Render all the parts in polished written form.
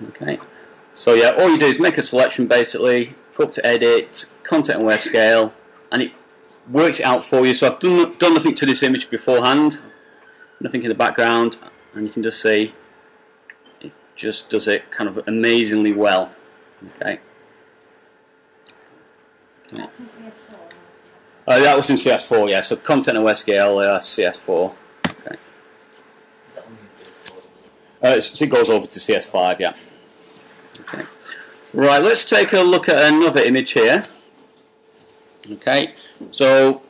Okay, so yeah, all you do is make a selection basically, go up to edit, content aware scale, and it works it out for you. So I've done nothing to this image beforehand, nothing in the background, and you can just see it just does it kind of amazingly well. Okay. That was in CS4, yeah. So content aware scale, CS4. Okay. So it goes over to CS5, yeah. Okay. Right, let's take a look at another image here. Okay, so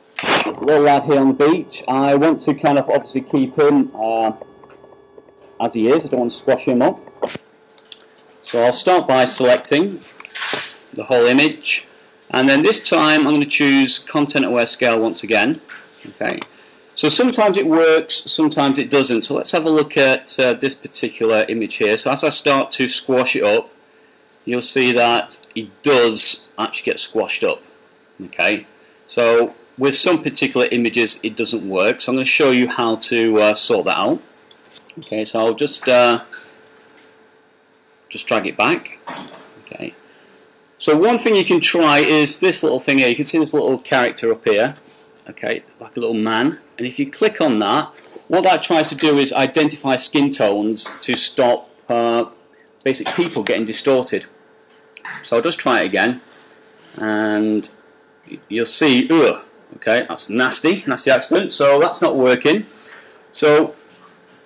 little lad here on the beach. I want to kind of obviously keep him as he is. I don't want to squash him up. So I'll start by selecting the whole image, and then this time I'm going to choose content aware scale once again. Okay. So sometimes it works, sometimes it doesn't. So let's have a look at this particular image here. So as I start to squash it up, you'll see that it does actually get squashed up. Okay. So with some particular images it doesn't work. So I'm going to show you how to sort that out. Okay. So I'll just drag it back. Okay. So one thing you can try is this little thing here. You can see this little character up here. Okay, like a little man, and if you click on that, what that tries to do is identify skin tones to stop basic people getting distorted. So I'll just try it again, and you'll see, ugh, okay, that's nasty accident, so that's not working. So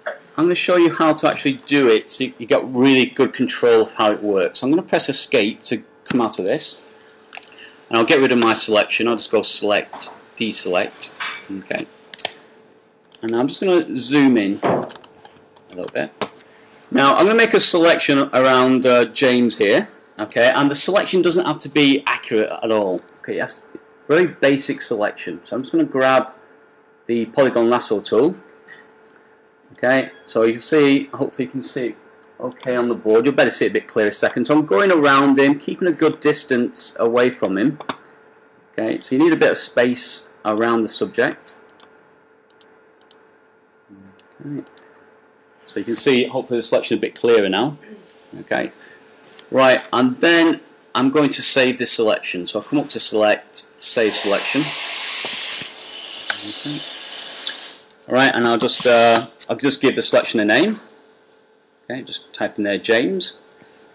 I'm going to show you how to actually do it so you get really good control of how it works. I'm going to press escape to come out of this, and I'll get rid of my selection. I'll just go select, deselect, okay, and I'm just going to zoom in a little bit. Now I'm going to make a selection around James here, okay, and the selection doesn't have to be accurate at all. Okay, yes, very basic selection. So I'm just going to grab the polygon lasso tool. Okay, so you can see, hopefully you can see it okay on the board. You'll better see it a bit clearer in a second. So I'm going around him, keeping a good distance away from him. Okay, so you need a bit of space around the subject. Okay. So you can see, hopefully the selection is a bit clearer now. Okay, right, and then I'm going to save this selection. So I'll come up to select, save selection. Okay. All right, and I'll just give the selection a name. Okay, just type in there James.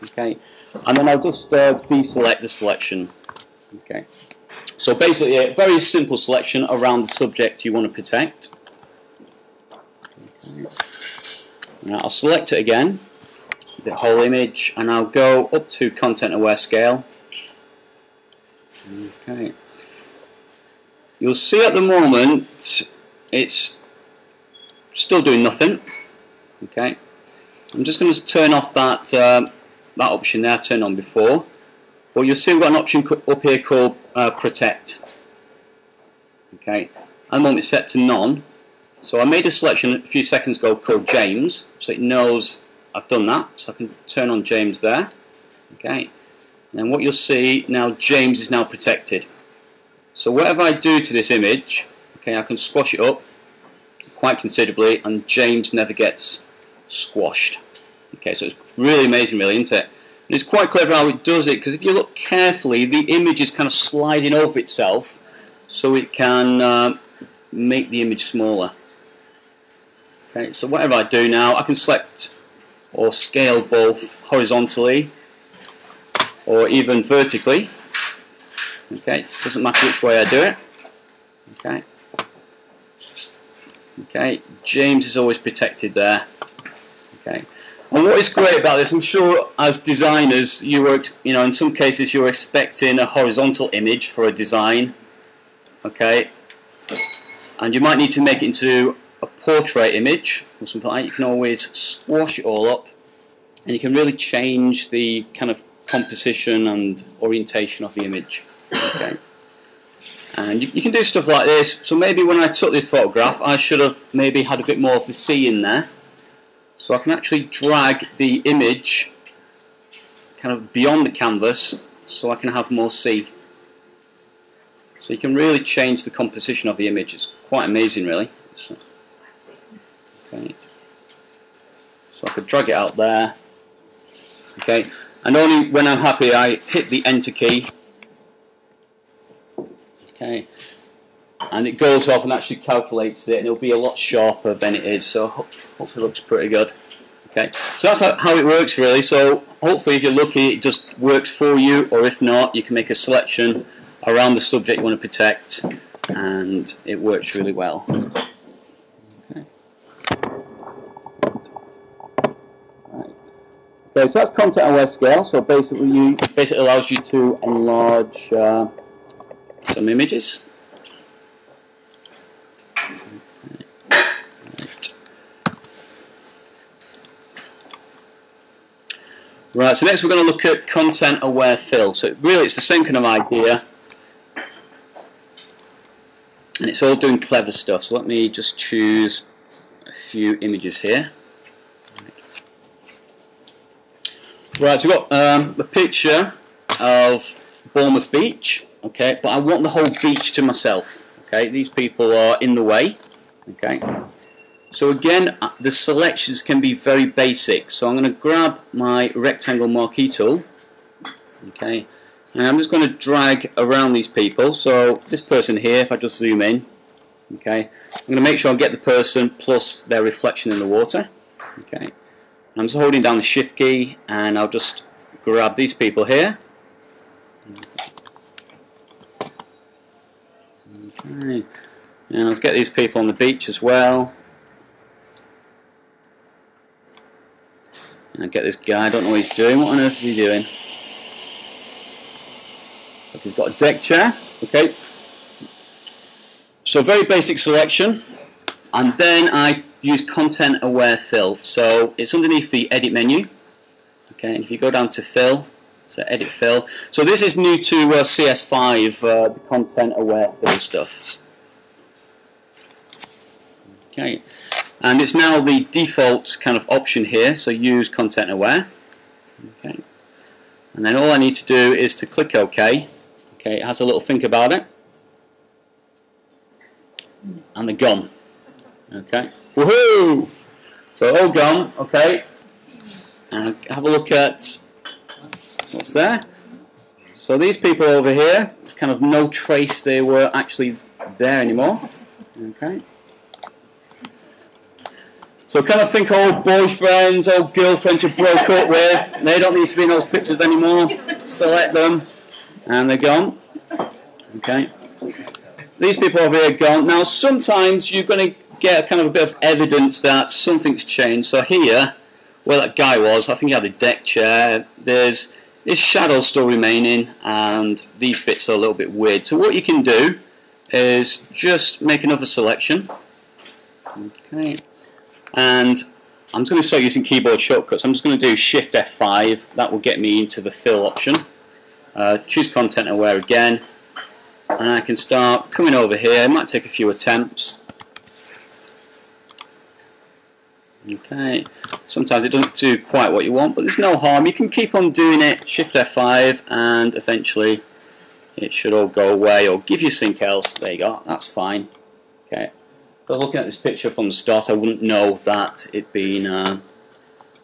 Okay, and then I'll just deselect the selection. Okay. So basically a very simple selection around the subject you want to protect. Okay. Now I'll select it again, the whole image, and I'll go up to content aware scale. Okay. You'll see at the moment it's still doing nothing. Okay. I'm just going to turn off that that option there I turned on before. But you'll see we've got an option up here called Protect. Okay, at the moment it's set to none. So I made a selection a few seconds ago called James, so it knows I've done that. So I can turn on James there. Okay, and what you'll see now, James is now protected. So whatever I do to this image, okay, I can squash it up quite considerably, and James never gets squashed. Okay, so it's really amazing, really, isn't it? And it's quite clever how it does it, because if you look carefully, the image is kind of sliding over itself, so it can make the image smaller. Okay, so whatever I do now, I can select or scale both horizontally or even vertically. Okay, doesn't matter which way I do it. Okay. Okay, James is always protected there. Okay. And what is great about this, I'm sure as designers, you were, in some cases you're expecting a horizontal image for a design, okay, and you might need to make it into a portrait image or something like that. You can always squash it all up, and you can really change the kind of composition and orientation of the image. Okay, and you can do stuff like this. So maybe when I took this photograph, I should have maybe had a bit more of the sea in there. So I can actually drag the image kind of beyond the canvas so I can have more sea. So you can really change the composition of the image. It's quite amazing, really. So, okay. So I could drag it out there. Okay, and only when I'm happy I hit the enter key. Okay, and it goes off and actually calculates it, and it'll be a lot sharper than it is. So hopefully it looks pretty good. Okay, so that's how it works really. So hopefully if you're lucky it just works for you, or if not you can make a selection around the subject you want to protect and it works really well. Okay. Right. Okay, so that's content aware scale. So basically it allows you to enlarge some images. Right, so next we're going to look at content aware fill. So really it's the same kind of idea, and it's all doing clever stuff. So let me just choose a few images here. Right, so we've got a picture of Bournemouth Beach, okay, but I want the whole beach to myself. Okay, these people are in the way. Okay, so again the selections can be very basic. So I'm going to grab my rectangle marquee tool, okay, and I'm just going to drag around these people. So this person here, if I just zoom in, okay, I'm going to make sure I get the person plus their reflection in the water. Okay, I'm just holding down the shift key and I'll just grab these people here. Okay, and let's get these people on the beach as well. And I get this guy, I don't know what he's doing. What on earth is he doing? Look, he's got a deck chair. Okay, so very basic selection, and then I use content aware fill. So it's underneath the edit menu. Okay, and if you go down to fill, so edit fill. So this is new to CS5, the content aware fill stuff. Okay, and it's now the default kind of option here. So use content aware. Okay, and then all I need to do is to click OK. Okay, it has a little think about it, and they're gone. Okay, woohoo! So all gone. Okay, and have a look at what's there. So these people over here, kind of no trace they were actually there anymore. Okay. So kind of think old boyfriends, old girlfriends you broke up with, they don't need to be in those pictures anymore. Select them, and they're gone. Okay. These people over here are gone. Now sometimes you're going to get kind of a bit of evidence that something's changed. So here, where that guy was, I think he had a deck chair, there's his shadow still remaining, and these bits are a little bit weird. So what you can do is just make another selection. Okay. And I'm just going to start using keyboard shortcuts. I'm just going to do Shift F5. That will get me into the fill option. Choose content aware again, and I can start coming over here. It might take a few attempts. Okay, sometimes it doesn't do quite what you want, but there's no harm. You can keep on doing it, Shift F5, and eventually it should all go away or give you something else. There you go, that's fine. Okay, if I was looking at this picture from the start, I wouldn't know that it'd been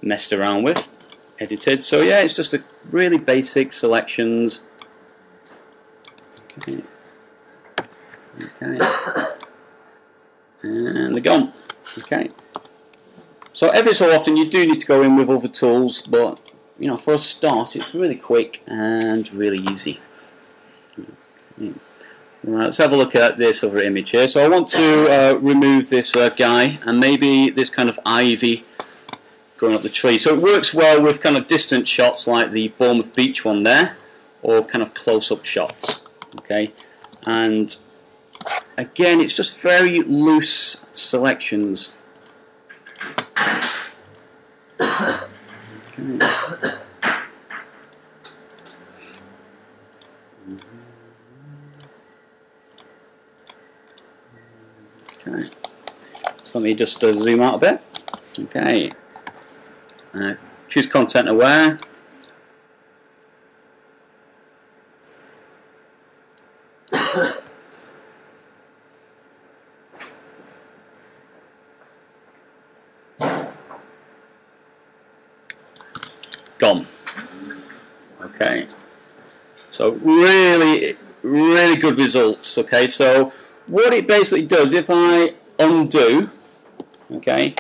messed around with, edited. So yeah, it's just a really basic selections. Okay. Okay. And they're gone. Okay. So every so often you do need to go in with other tools, but you know, for a start it's really quick and really easy. Okay. Right, let's have a look at this other image here. So I want to remove this guy and maybe this kind of ivy going up the tree. So it works well with kind of distant shots like the Bournemouth Beach one there, or kind of close-up shots. Okay, and again, it's just very loose selections. Okay. Okay. So let me just zoom out a bit. Okay. Choose content aware. Gone. Okay, so really good results. Okay, so what it basically does, if I undo, okay,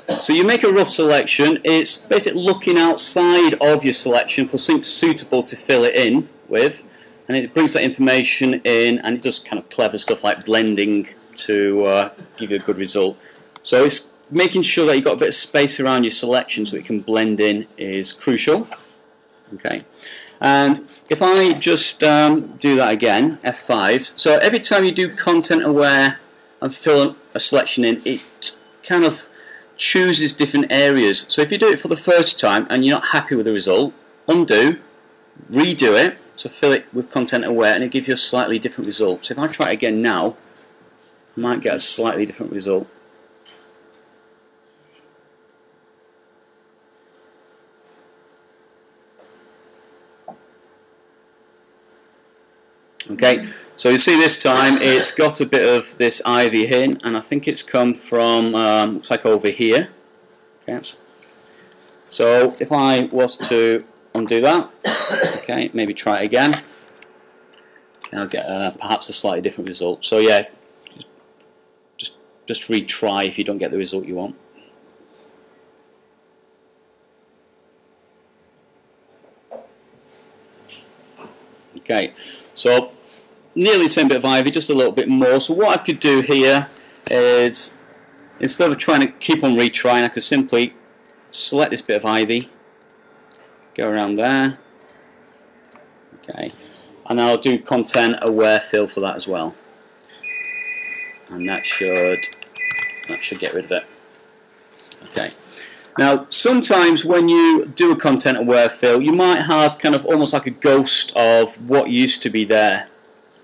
so you make a rough selection. It's basically looking outside of your selection for something suitable to fill it in with, and it brings that information in, and it does kind of clever stuff like blending to give you a good result. So it's making sure that you've got a bit of space around your selection so it can blend in is crucial. Okay, and if I just do that again, F5, so every time you do content aware and fill a selection in, it kind of chooses different areas. So if you do it for the first time and you're not happy with the result, undo, redo it, so fill it with content aware, and it gives you a slightly different result. So if I try it again now, I might get a slightly different result. Okay, so you see this time it's got a bit of this ivy here, and I think it's come from, looks like over here. Okay, so if I was to undo that, okay, maybe try it again, I'll get perhaps a slightly different result. So yeah, just retry if you don't get the result you want. Okay, so nearly the same bit of ivy, just a little bit more. So what I could do here is, instead of trying to keep on retrying, I could simply select this bit of ivy, go around there, okay, and I'll do content aware fill for that as well, and that should get rid of it. Okay. Now, sometimes when you do a content aware fill, you might have kind of almost like a ghost of what used to be there.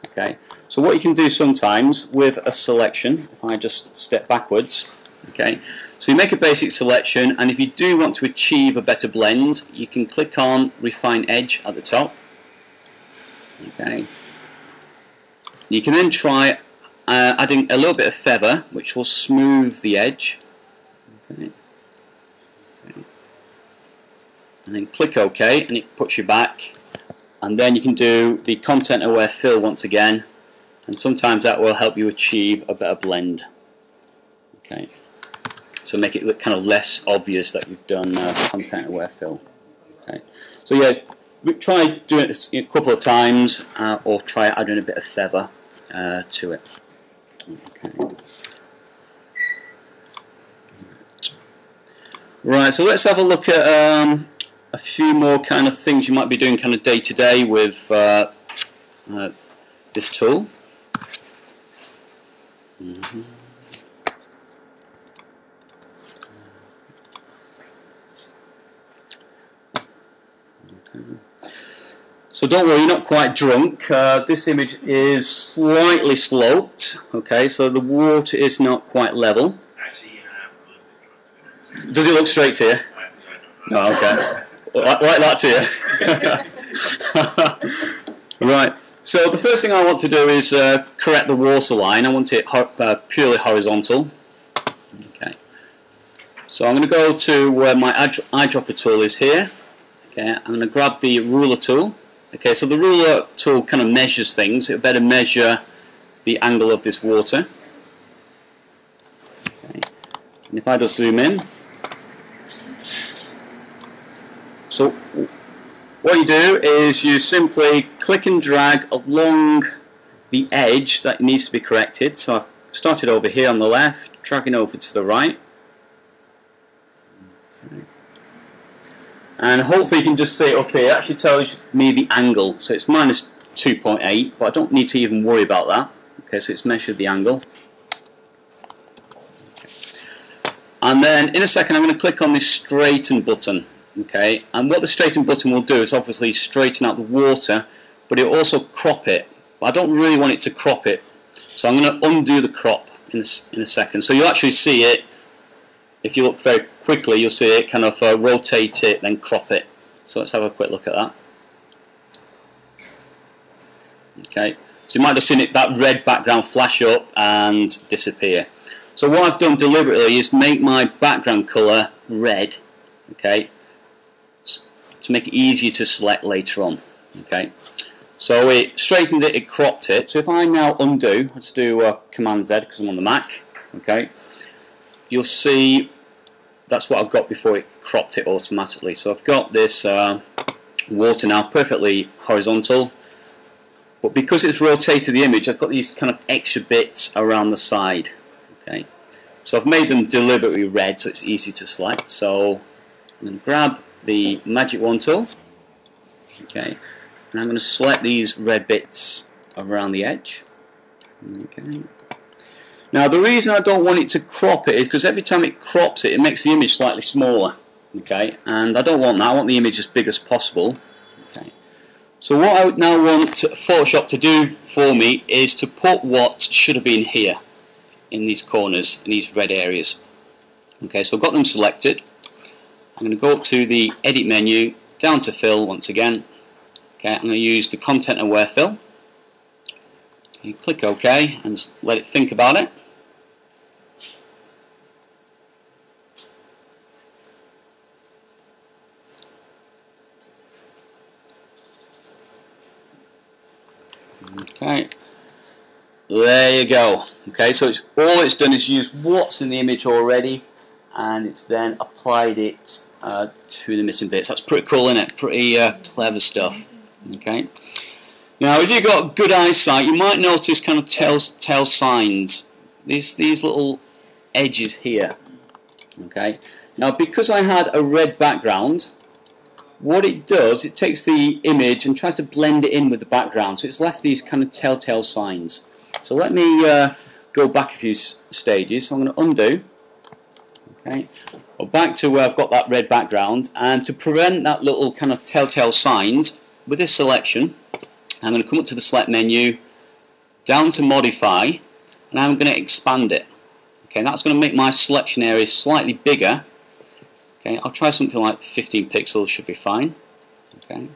Okay, so what you can do sometimes with a selection, if I just step backwards, okay, so you make a basic selection, and if you do want to achieve a better blend, you can click on Refine Edge at the top. Okay, you can then try adding a little bit of feather, which will smooth the edge. Okay. And then click OK, and it puts you back, and then you can do the content aware fill once again, and sometimes that will help you achieve a better blend. Okay, so make it look kind of less obvious that you've done content aware fill. Okay, so yeah, try doing it a couple of times, or try adding a bit of feather to it. Okay. Right, so let's have a look at a few more kind of things you might be doing kind of day to day with this tool. Mm-hmm. Okay. So don't worry, you're not quite drunk. This image is slightly sloped. Okay, so the water is not quite level. Actually, Does it look straight to you? No, okay. Like that to you. Right. So the first thing I want to do is correct the water line. I want it purely horizontal. Okay. So I'm going to go to where my eyedropper tool is here. Okay. I'm going to grab the ruler tool. Okay. So the ruler tool kind of measures things. It better measure the angle of this water. Okay. And if I just zoom in. So what you do is you simply click and drag along the edge that needs to be corrected. So I've started over here on the left, dragging over to the right. Okay. And hopefully you can just see it up here. It actually tells me the angle. So it's minus 2.8, but I don't need to even worry about that. Okay, so it's measured the angle. Okay. And then in a second I'm going to click on this straighten button. Okay, and what the straighten button will do is obviously straighten out the water, but it will also crop it. But I don't really want it to crop it, so I'm going to undo the crop in a second. So you'll actually see it, if you look very quickly, you'll see it kind of rotate it, then crop it. So let's have a quick look at that. Okay, so you might have seen it, that red background flash up and disappear. So what I've done deliberately is make my background colour red. Okay. to make it easier to select later on. Okay, so it straightened it, it cropped it. So if I now undo, let's do Command Z because I'm on the Mac. Okay, you'll see that's what I've got before it cropped it automatically. So I've got this water now perfectly horizontal, but because it's rotated the image, I've got these kind of extra bits around the side. Okay, so I've made them deliberately red so it's easy to select. So I'm going to grab the Magic Wand tool, okay, and I'm going to select these red bits around the edge. Okay. Now the reason I don't want it to crop it is because every time it crops it, it makes the image slightly smaller. Okay, and I don't want that. I want the image as big as possible. Okay. So what I now want Photoshop to do for me is to put what should have been here in these corners, in these red areas. Okay, so I've got them selected. I'm going to go up to the Edit menu, down to Fill once again. Okay, I'm going to use the Content Aware Fill. You click OK and just let it think about it. Okay, there you go. Okay, so all it's done is use what's in the image already, and it's then applied it to the missing bits. That's pretty cool, isn't it? Pretty clever stuff. Okay. Now, if you've got good eyesight, you might notice kind of tell signs. These little edges here. Okay. Now, because I had a red background, what it does, it takes the image and tries to blend it in with the background, so it's left these kind of telltale signs. So let me go back a few stages. So I'm going to undo. Okay, well, back to where I've got that red background, and to prevent that little kind of telltale signs, with this selection, I'm going to come up to the Select menu, down to Modify, and I'm going to expand it. Okay, that's going to make my selection area slightly bigger. Okay, I'll try something like 15 pixels, should be fine. Okay.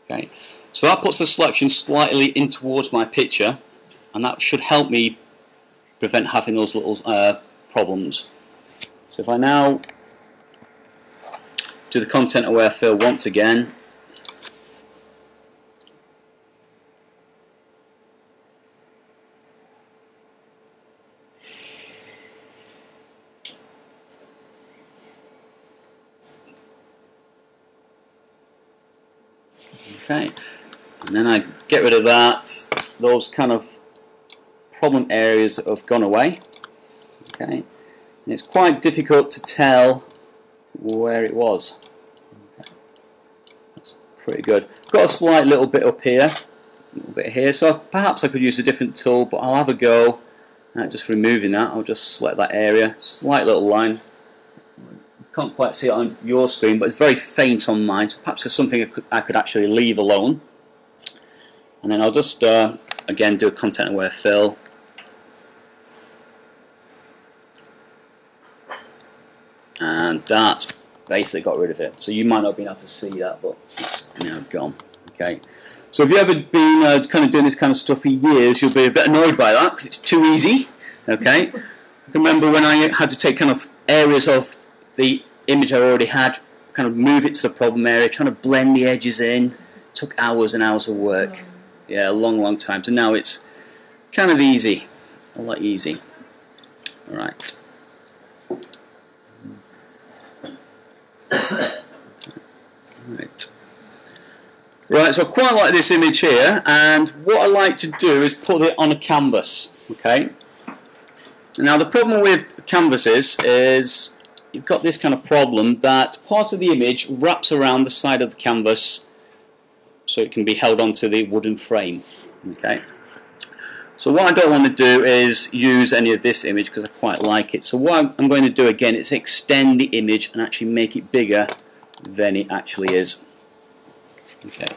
Okay. So that puts the selection slightly in towards my picture, and that should help me prevent having those little problems. So if I now do the Content Aware Fill once again, okay, and then I get rid of that, those kind of problem areas have gone away. Okay, and it's quite difficult to tell where it was. Okay. That's pretty good. Got a slight little bit up here, a little bit here, so perhaps I could use a different tool, but I'll have a go at just removing that. I'll just select that area, slight little line. Can't quite see it on your screen, but it's very faint on mine, so perhaps there's something I could actually leave alone. And then I'll just again do a Content Aware Fill. And that basically got rid of it. So you might not have been able to see that, but it's now gone. Okay. So if you've ever been kind of doing this kind of stuff for years, you'll be a bit annoyed by that because it's too easy. Okay. I can remember when I had to take kind of areas of the image I already had, kind of move it to the problem area, trying to blend the edges in. It took hours and hours of work. Yeah, a long time. So now it's kind of easy, a lot easy. All right. Right, so I quite like this image here, and what I like to do is put it on a canvas. Okay. Now the problem with canvases is you've got this kind of problem that part of the image wraps around the side of the canvas so it can be held onto the wooden frame. Okay. So what I don't want to do is use any of this image because I quite like it. So what I'm going to do again is extend the image and actually make it bigger than it actually is. Okay.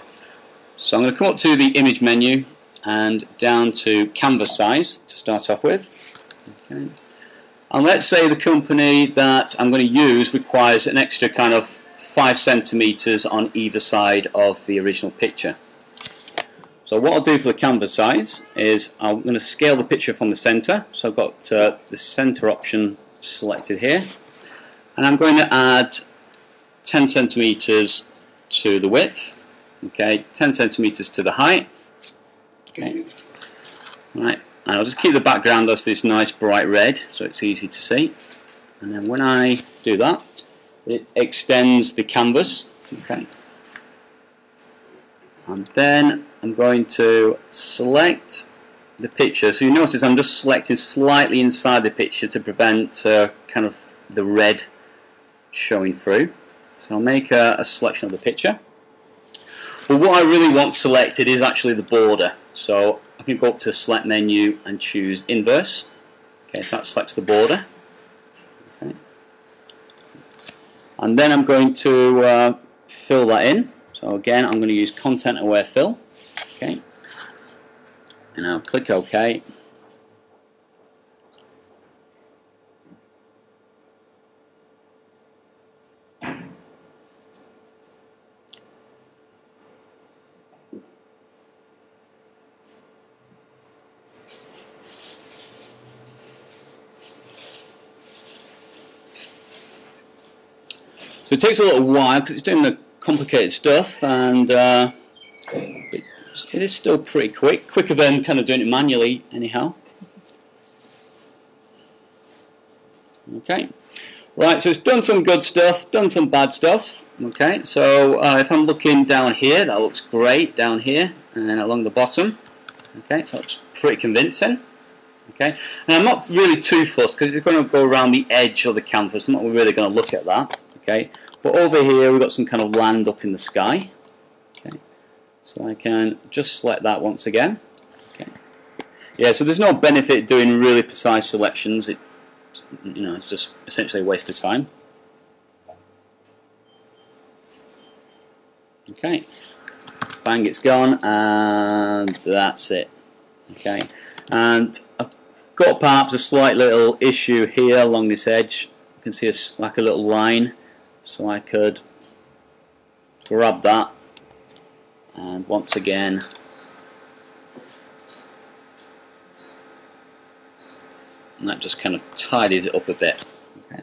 So I'm going to come up to the image menu and down to canvas size to start off with. Okay. And let's say the company that I'm going to use requires an extra kind of 5 centimeters on either side of the original picture. So what I'll do for the canvas size is I'm going to scale the picture from the center. So I've got the center option selected here, and I'm going to add 10 centimeters to the width, okay, 10 centimeters to the height, okay, right, and I'll just keep the background as this nice bright red so it's easy to see, and then when I do that it extends the canvas, okay, and then I'm going to select the picture. So you notice I'm just selecting slightly inside the picture to prevent kind of the red showing through. So I'll make a selection of the picture. But what I really want selected is actually the border. So I can go up to the select menu and choose inverse. Okay, so that selects the border. Okay. And then I'm going to fill that in. So again, I'm going to use content aware fill. Okay. And I'll click OK. So it takes a little while because it's doing the complicated stuff, and it is still pretty quicker than kind of doing it manually anyhow. Okay, right, so it's done some good stuff, done some bad stuff. Okay, so if I'm looking down here, that looks great down here and along the bottom. Okay, so it's pretty convincing. Okay, and I'm not really too fussed because we're going to go around the edge of the canvas. I'm not really going to look at that. Okay, but over here we've got some kind of land up in the sky. Okay, so I can just select that once again. Okay, yeah, so there's no benefit doing really precise selections. It's just essentially a waste of time. Okay, bang, it's gone, and that's it. Okay, and I've got perhaps a slight little issue here along this edge. You can see like a little line, so I could grab that, and once again and that just kind of tidies it up a bit. Okay,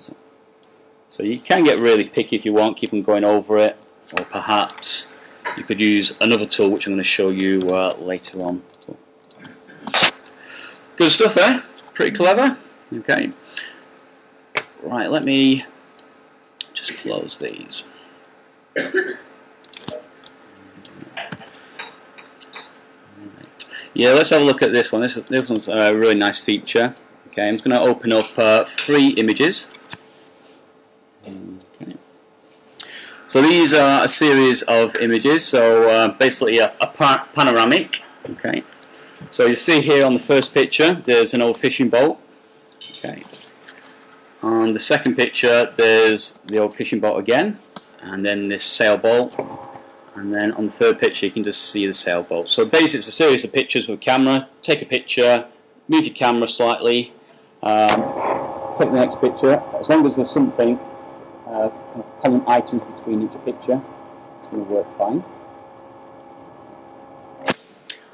so you can get really picky if you want, keep on going over it, or perhaps you could use another tool which I'm going to show you later on. Good stuff there, pretty clever. Okay, right, let me just close these. Yeah, let's have a look at this one. This one's a really nice feature. Okay, I'm just going to open up 3 images. Okay. So these are a series of images. So basically a panoramic. Okay. So you see here on the first picture, there's an old fishing boat. Okay. On the second picture, there's the old fishing boat again, and then this sailboat. And then on the third picture, you can just see the sailboat. So basically, it's a series of pictures with a camera. Take a picture, move your camera slightly, take the next picture. As long as there's something, kind of common items between each picture, it's going to work fine.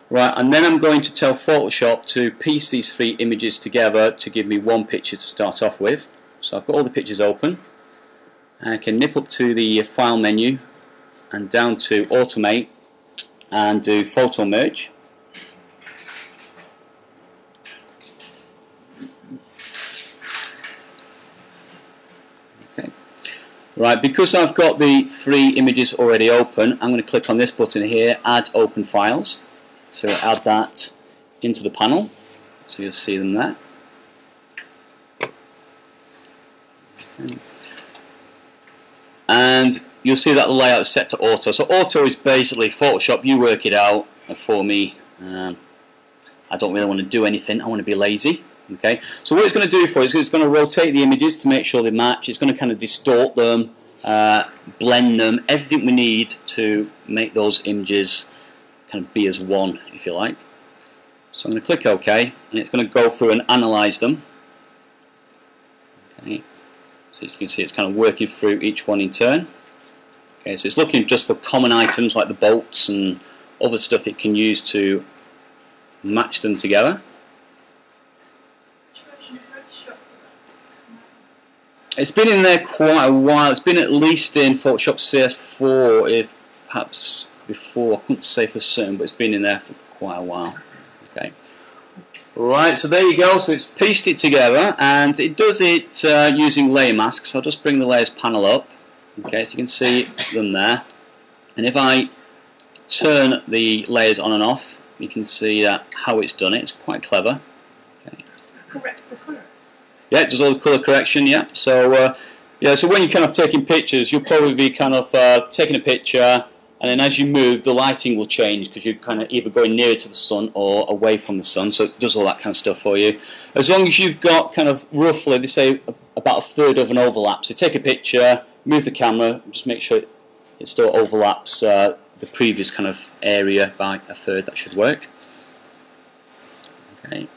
Right, and then I'm going to tell Photoshop to piece these 3 images together to give me one picture to start off with. So I've got all the pictures open. I can nip up to the File menu and down to Automate and do Photo Merge. Okay. Right, because I've got the 3 images already open, I'm going to click on this button here, Add Open Files. So add that into the panel, so you'll see them there. Okay. And you'll see that the layout is set to auto. So auto is basically Photoshop, you work it out for me. I don't really want to do anything, I want to be lazy. Okay. So what it's going to do for you is it's going to rotate the images to make sure they match. It's going to kind of distort them, blend them, everything we need to make those images kind of be as one, if you like. So I'm going to click OK, and it's going to go through and analyze them. Okay. So as you can see, it's kind of working through each one in turn. Okay, so it's looking just for common items like the bolts and other stuff it can use to match them together. It's been in there quite a while. It's been at least in Photoshop CS4, if perhaps before. I couldn't say for certain, but it's been in there for quite a while. Okay. Right, so there you go. So it's pieced it together, and it does it using layer masks. I'll just bring the layers panel up. Okay, so you can see them there. And if I turn the layers on and off, you can see how it's done it. It's quite clever. Okay. Corrects the colour. Yeah, it does all the colour correction. Yeah. So yeah, so when you're kind of taking pictures, you'll probably be kind of taking a picture, and then as you move, the lighting will change because you're kind of either going nearer to the sun or away from the sun. So it does all that kind of stuff for you. As long as you've got kind of roughly, they say about a third of an overlap. So take a picture, move the camera, just make sure it still overlaps the previous kind of area by a third. That should work. Okay.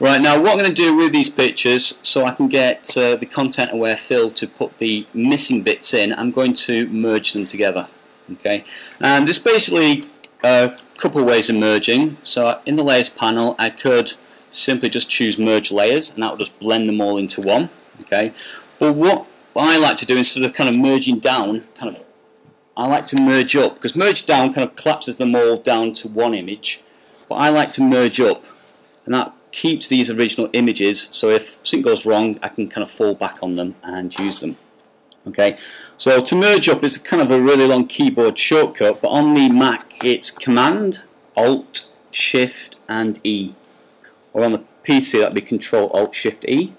Right, now what I'm going to do with these pictures, so I can get the content aware fill to put the missing bits in, I'm going to merge them together. Okay, and there's basically a couple of ways of merging. So in the layers panel, I could simply just choose merge layers, and that will just blend them all into one. Okay, but what I like to do, instead of kind of merging down, I like to merge up, because merge down kind of collapses them all down to one image, but I like to merge up, and that keeps these original images, so if something goes wrong, I can kind of fall back on them and use them. Okay, so to merge up is kind of a really long keyboard shortcut, but on the Mac it's Command, Alt, Shift and E, or on the PC that'd be Control, Alt, Shift, E.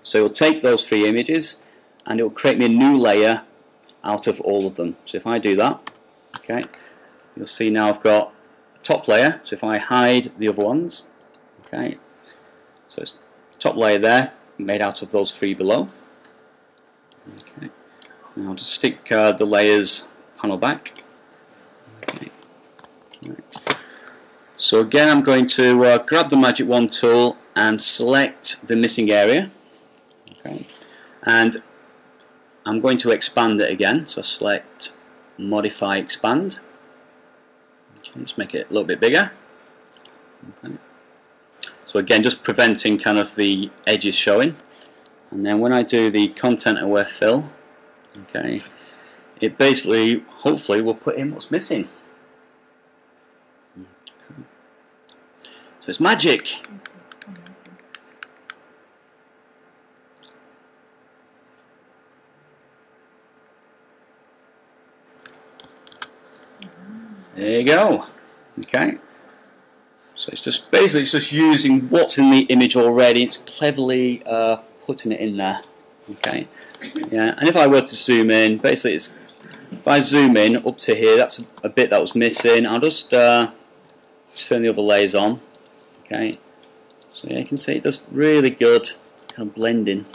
So it'll take those three images and it'll create me a new layer out of all of them. So if I do that, okay, you'll see now I've got a top layer. So if I hide the other ones, okay, so it's top layer there, made out of those three below. Okay, now I'll just stick the layers panel back. Okay. Right. So again, I'm going to grab the Magic Wand tool and select the missing area. Okay, and I'm going to expand it again. So select Modify, Expand. Just make it a little bit bigger. Okay. So again, just preventing kind of the edges showing. And then when I do the content aware fill, okay, it basically, hopefully, will put in what's missing. Okay. So it's magic. There you go. Okay. So it's just basically using what's in the image already. It's cleverly putting it in there. Okay. Yeah. And if I were to zoom in, basically, if I zoom in up to here, that's a bit that was missing. I'll just turn the other layers on. Okay. So yeah, you can see it does really good kind of blending.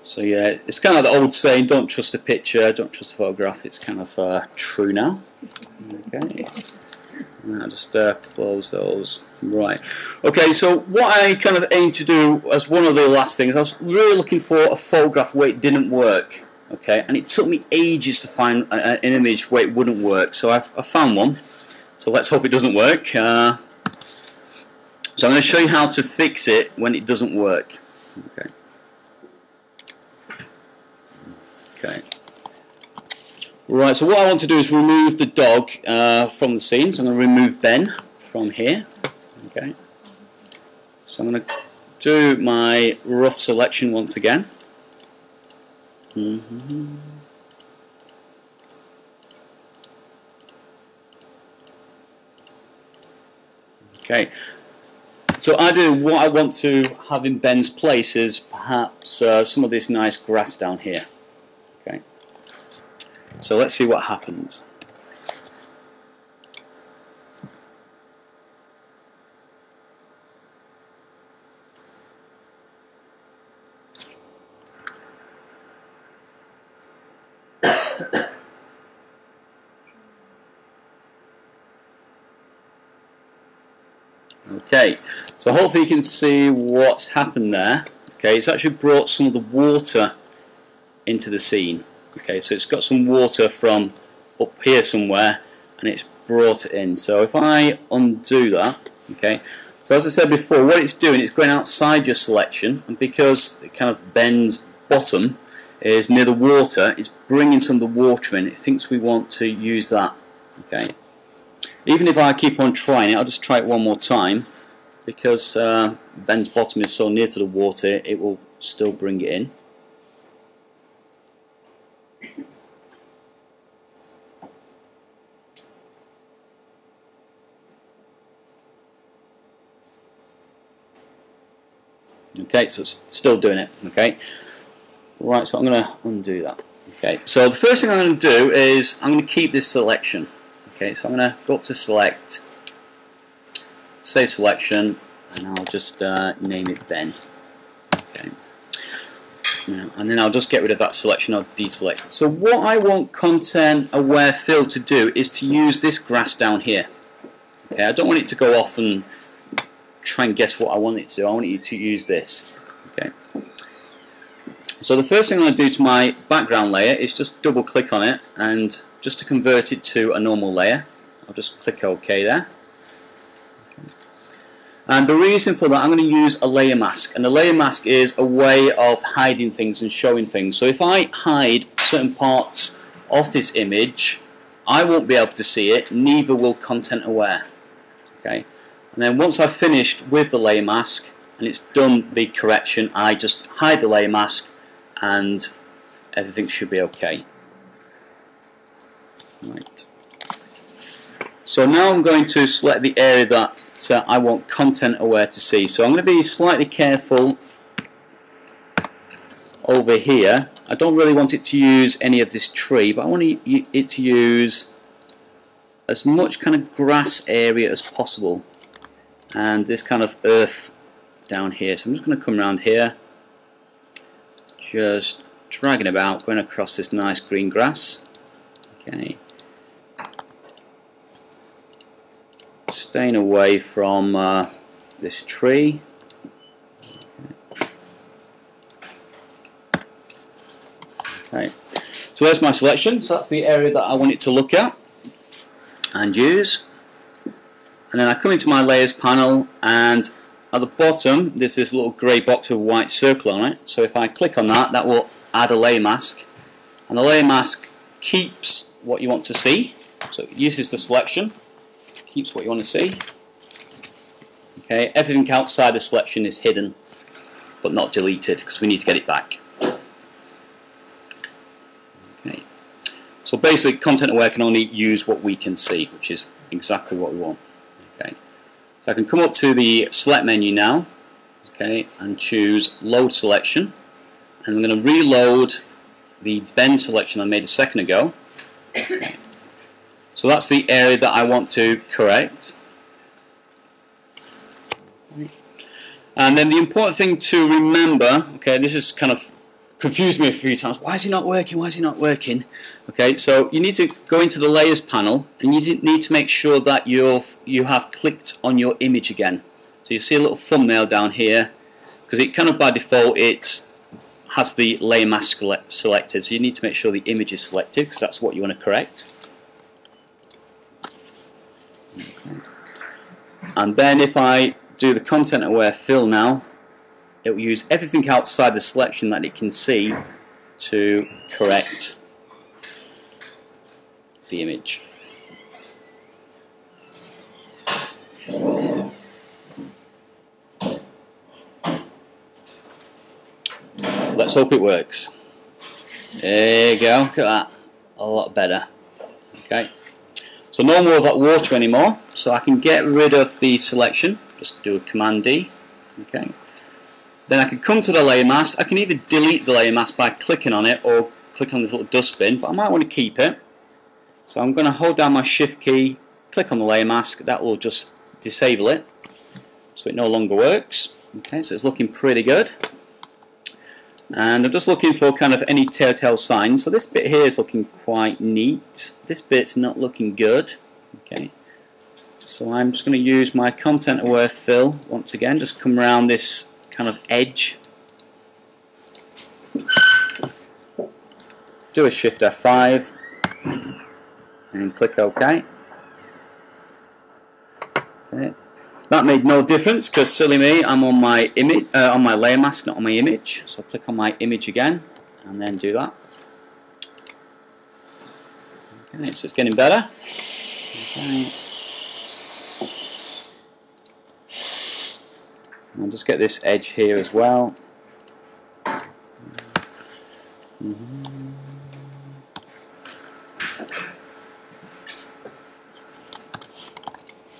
So yeah, it's kind of the old saying, don't trust a picture, don't trust a photograph. It's kind of true now. Okay, I'll just close those. Right. Okay, so what I kind of aim to do as one of the last things, I was really looking for a photograph where it didn't work. Okay, and it took me ages to find an image where it wouldn't work. So I found one. So let's hope it doesn't work. So I'm going to show you how to fix it when it doesn't work. Okay. Okay. Right, so what I want to do is remove the dog from the scene. So I'm going to remove Ben from here. Okay. So I'm going to do my rough selection once again. Okay. So what I want to have in Ben's place is perhaps some of this nice grass down here. Okay. So let's see what happens. Okay, so hopefully you can see what's happened there. Okay, it's actually brought some of the water into the scene. Okay, so it's got some water from up here somewhere and it's brought it in. So if I undo that, okay, So as I said before, what it's doing, it's going outside your selection, and because it kind of bends bottom is near the water, it's bringing some of the water in. It thinks we want to use that. Okay. Even if I keep on trying it, I'll just try it one more time, because Ben's bottom is so near to the water, it will still bring it in. Okay, so it's still doing it. Okay, right, so I'm going to undo that. Okay, so the first thing I'm going to do is I'm going to keep this selection. Okay, so I'm going to go up to select, save selection, and I'll just name it Ben. Okay, and then I'll just get rid of that selection. I'll deselect it. So what I want content aware fill to do is to use this grass down here. Okay, I don't want it to go off and try and guess what I want it to do. I want you to use this. Okay. So the first thing I'm going to do to my background layer is just double click on it, and just to convert it to a normal layer, I'll just click OK there. And the reason for that, I'm going to use a layer mask, and a layer mask is a way of hiding things and showing things. So if I hide certain parts of this image, I won't be able to see it, neither will content aware. Okay. And then once I've finished with the layer mask and it's done the correction, I just hide the layer mask and everything should be okay. Right. So now I'm going to select the area that I want content aware to see. So I'm going to be slightly careful over here. I don't really want it to use any of this tree, but I want it to use as much kind of grass area as possible, and this kind of earth down here. So I'm just going to come around here, just dragging about, going across this nice green grass. Okay, staying away from this tree. Okay, so there's my selection. So that's the area that I want it to look at and use. And then I come into my layers panel, and at the bottom there's this little grey box with a white circle on it. So if I click on that, that will add a layer mask, and the layer mask keeps what you want to see. So it uses the selection, keeps what you want to see. Okay, everything outside the selection is hidden but not deleted, because we need to get it back. Okay, so basically content aware can only use what we can see, which is exactly what we want. Okay, so I can come up to the select menu now, okay, and choose load selection, and I'm going to reload the Ben selection I made a second ago. Okay. So that's the area that I want to correct. And then the important thing to remember, okay, this is kind of confused me a few times. Why is it not working? Why is it not working? Okay, so you need to go into the layers panel, and you need to make sure that you have clicked on your image again. So you see a little thumbnail down here, because it kind of by default it has the layer mask selected. So you need to make sure the image is selected, because that's what you want to correct. Okay. And then if I do the content aware fill now, it will use everything outside the selection that it can see to correct the image. Let's hope it works. There you go, look at that, a lot better. Okay, so no more of that water anymore, so I can get rid of the selection. Just do a Command D. Okay. Then I can come to the layer mask. I can either delete the layer mask by clicking on it or click on this little dustbin, but I might want to keep it. So I'm going to hold down my Shift key, click on the layer mask. That will just disable it, so it no longer works. Okay, so it's looking pretty good. And I'm just looking for kind of any telltale signs. So this bit here is looking quite neat. This bit's not looking good. Okay. So I'm just going to use my content aware fill once again, just come around this kind of edge, do a Shift F5 and click OK. Okay. That made no difference because, silly me, I'm on my image, on my layer mask, not on my image. So I'll click on my image again and then do that. Okay, so it's getting better. Okay. I'll just get this edge here as well.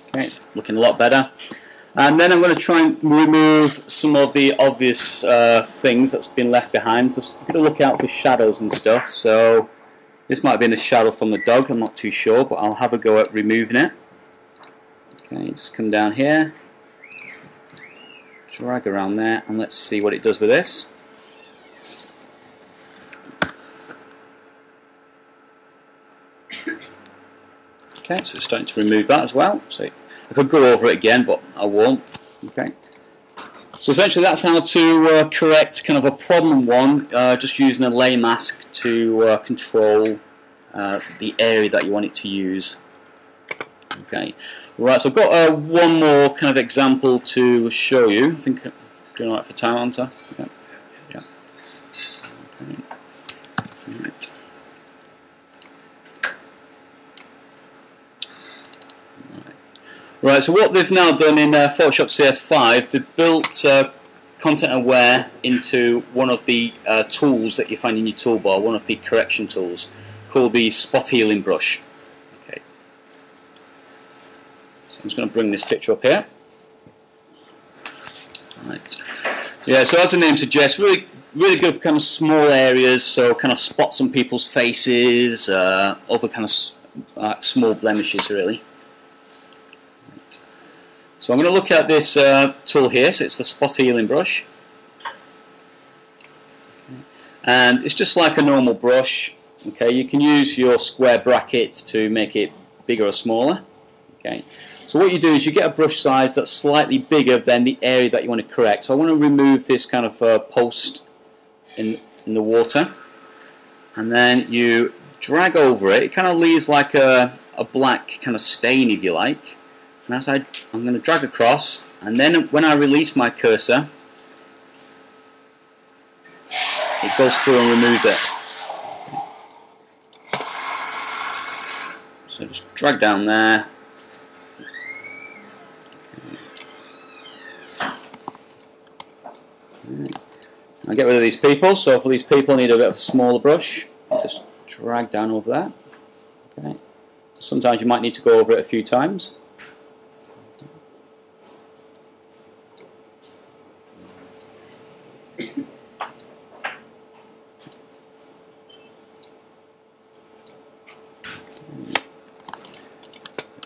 Okay, it's looking a lot better. And then I'm going to try and remove some of the obvious things that's been left behind. Just got to look out for shadows and stuff. So this might have been a shadow from the dog, I'm not too sure, but I'll have a go at removing it. Okay, just come down here, drag around there, and let's see what it does with this. Okay, so it's starting to remove that as well. So I could go over it again, but I won't. Okay. So essentially that's how to correct kind of a problem one, just using a layer mask to control the area that you want it to use. Okay. Right, so I've got one more kind of example to show you. I think I'm doing all right for time, aren't I? Yeah. Yeah. Okay. Right. Right, so what they've now done in Photoshop CS5, they've built content aware into one of the tools that you find in your toolbar, one of the correction tools, called the spot healing brush. Okay. So I'm just going to bring this picture up here. Right. Yeah, so as the name suggests, really good for kind of small areas, so kind of spots on people's faces, other kind of small blemishes really. So I'm going to look at this tool here, so it's the spot healing brush. And it's just like a normal brush. Okay, you can use your square brackets to make it bigger or smaller. Okay, so what you do is you get a brush size that's slightly bigger than the area that you want to correct. So I want to remove this kind of post in the water, and then you drag over it. It kind of leaves like a black kind of stain, if you like. And as I'm going to drag across, and then when I release my cursor, it goes through and removes it. So just drag down there. I'll get rid of these people. So for these people, I need a bit of a smaller brush. Just drag down over that. Okay. Sometimes you might need to go over it a few times.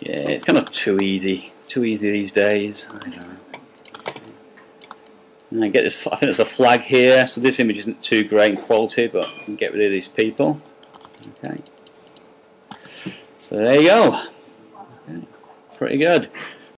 Yeah, it's kind of too easy these days. I don't know. And I get this. I think there's a flag here, so this image isn't too great in quality, but I can get rid of these people. Okay. So there you go. Okay. Pretty good.